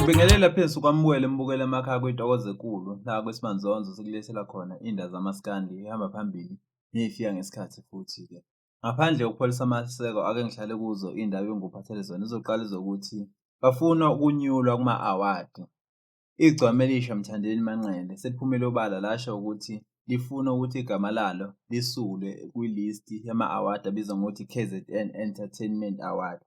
Ngibingelela phezu kwamukela imbukelo emakhaya kwintokozo enkulu la kwesimanzonzo sikulethela khona iy'ndaba zamaskandi ihamba phambili ney'fika ngesikhathi futhi-ke. Ngaphandle kokupholisa amaseko ake ngihlale kuzo iy'ndaba engikuphathele zona ezokuqala ezokuthi bafuna ukunyulwa kuma-awadi. Igcwane elisha Mthandeni Manqele seliphumile obala lasho ukuthi lifuna ukuthi igama lalo lisulwe kwilisti yama-awadi abizwa ngokuthi KZN Entertainment Award.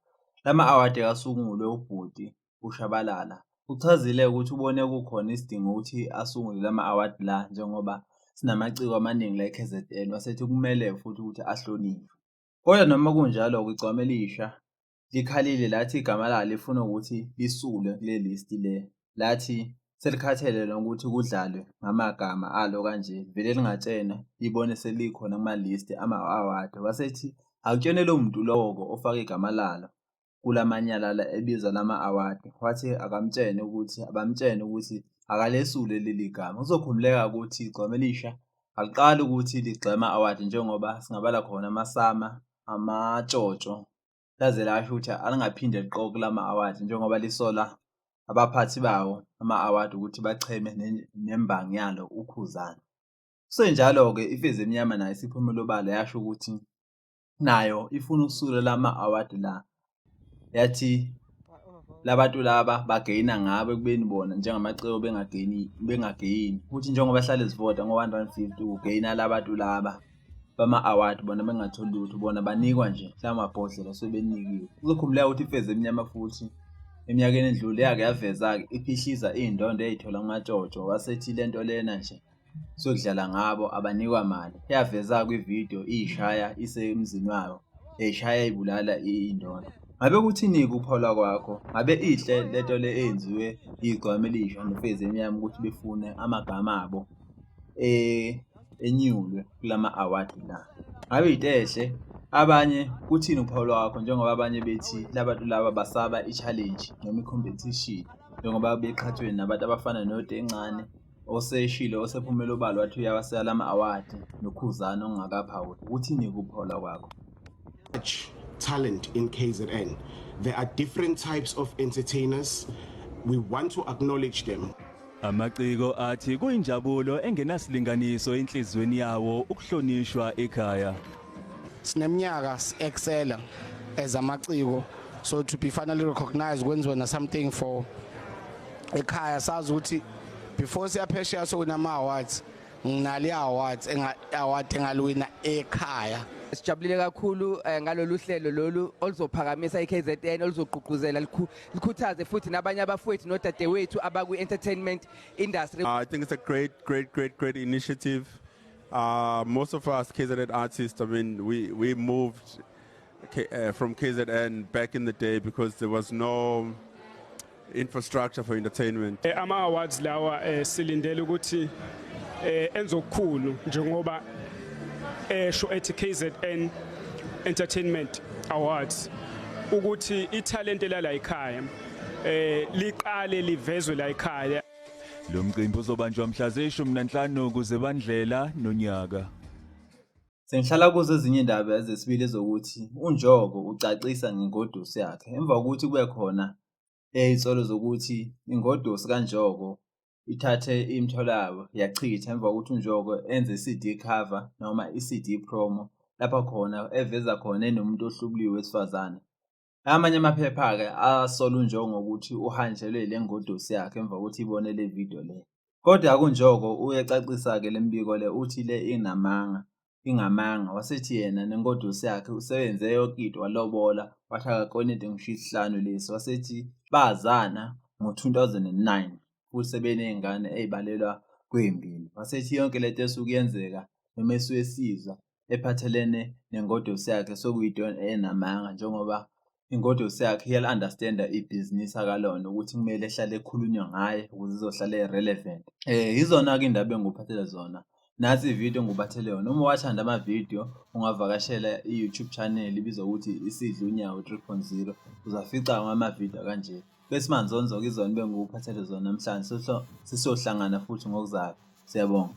Lama-awadi asungulwe ubhuti uShabalala uchazile ukuthi ubone kukhona isidingo ukuthi asungule lama-awadi la njengoba sinamaciko amaningi la e-KZN wasethi kumele futhi ukuthi ahlonishwe. Kodwa noma kunjalo-ke igcwane elisha likhalile lathi igama lalo lifuna ukuthi lisulwe kule listi le. Lathi selikhathele nokuthi kudlalwe ngamagama alo kanje vele lingatshena libone selikhona kuma-listi ama-awadi. Wasethi akutshene lo muntu lowo-ke ofake igama lalo kulamanyala la ebizwa lama-awadi. Wathi abamtshene ukuthi akalesule leli gama. Kuzokhululeka ukuthi igcwane elisha aliqali ukuthi ligxeke ama-awadi njengoba singabala khona amasama, amatshotsho, laze lasho ukuthi alingaphinde liqoke kulama-awadi njengoba lisola abaphathi bawo ama-awadi ukuthi bacheme nembangi yalo ukhuzane. Kusenjalo-ke ifeza emnyama nayo isiphumile obala yasho ukuthi nayo ifuna ukusula lama-awadi la. Yathi labantu laba bageyina ngabo ekubeni bona njengamaciko bengageyini futhi njengoba hlale zivota ngo-150 ugeyina labantu laba bama-awadi bona bengatholi lutho bona banikwa nje lamabhodlela sebenikiwe. Kuzokhululeka ukuthi ifeza emnyama futhi eminyakeni endlule yake yaveza-ke iphihliza iy'ndondo ey'thola kumatshotsho wasethi lento lena nje sokudlala ngabo abanikwa mali. Yaveza-ke ividiyo iyishaya isemzini wayo eyishaya ibulala iy'ndondo. Ngabe kuthini ukuphola kwakho? Ngabe ihle lento le eyenziwe igcwane elisha nefeza emnyama ukuthi befune amagama abo enyulwe kulama-awadi la? Ngabe itehle? Abanye kuthini ukuphola kwakho njengoba abanye bethi labantu laba basaba i-challenge noma i-competition njengoba beqhathwe nabantu abafana noTencane oseshile osephumele obala wathi uyawaseka lama-awadi nokhuzana ongakaphawuli. Kuthini ukuphola kwakho? Talent in KZN. There are different types of entertainers. We want to acknowledge them. Amaciko athi kuyinjabulo engenasilinganiso enhlizweni yawo ukuhlonishwa ekhaya. Sineminyaka excel as amaciko, so to be finally recognized kwenziwa something for ekhaya sazi ukuthi before siyaphesheya so kunama-awards nginali awards award engalwina ekhaya. Sijabulile kakhulu ngalolu hlelo lolu oluzophakamisa iKZN oluzogqugquzela likhuthaze futhi nabanye abafowethu nodadewethu abaku-entertainment industry. I think it's a great initiative. Most of us KZN artists, I mean, we moved from KZN back in the day because there was no infrastructure for entertainment. Ama-awards lawa silindele ukuthi enzokukhulu njengoba esho ethi KZN Entertainment Awards ukuthi ithalente lala ekhaya liqale livezwe la ekhaya. Lo mcimbi uzobanjwa mhla zi-15 kuZibandlela nonyaka. Sengihlala kuzo ezinye indaba ezesibili ezokuthi uNjogo ucacisa ngengoduso yakhe emva kokuthi kube khona izolo zokuthi ingoduso kaNjogo ithathe imithwalo yabo yachitha emva kokuthi uNjogo enze i-CD cover noma i-CD promo lapha khona eveza khona enomuntu ohlubuliwe wesifazane. Amanye amaphepha-ke asola uNjogo ngokuthi uhanjelwe ile ngoduso yakhe emva kokuthi ibone le video le. Kodwa kuNjogo uyacacisa-ke le mbiko le uthi le ingamanga wasethi yena nengoduso yakhe usebenze yonke into walobola wathi akakoneti ngisho isihlanu lesi. Wasethi bazana ngo-2009 futhi sebeney'ngane ey'balelwa kwey'mbili. Wasethi yonke lento esuke yenzeka noma esuke esizwa ephathelene nengoduso yakhe sokuyinto enamanga njengoba ingoduso yakhe iyali-understand-a ibhizinisi akalona ukuthi kumele ehlale ekhulunywa ngaye ukuze izohlala e-relevant. Yizona-ke indaba engikuphathele zona. Nasi ividiyo engikubathele yona. Uma wathanda amavidiyo ungavakashela i-YouTube channel ibizwa ukuthi Isidla Unyawo 3.0 uzafica ngamavidiyo kanje. Bese manzonzo-ke izona bengikuphathele zona namhlanje sisohlangana futhi ngokuzayo. Siyabonga.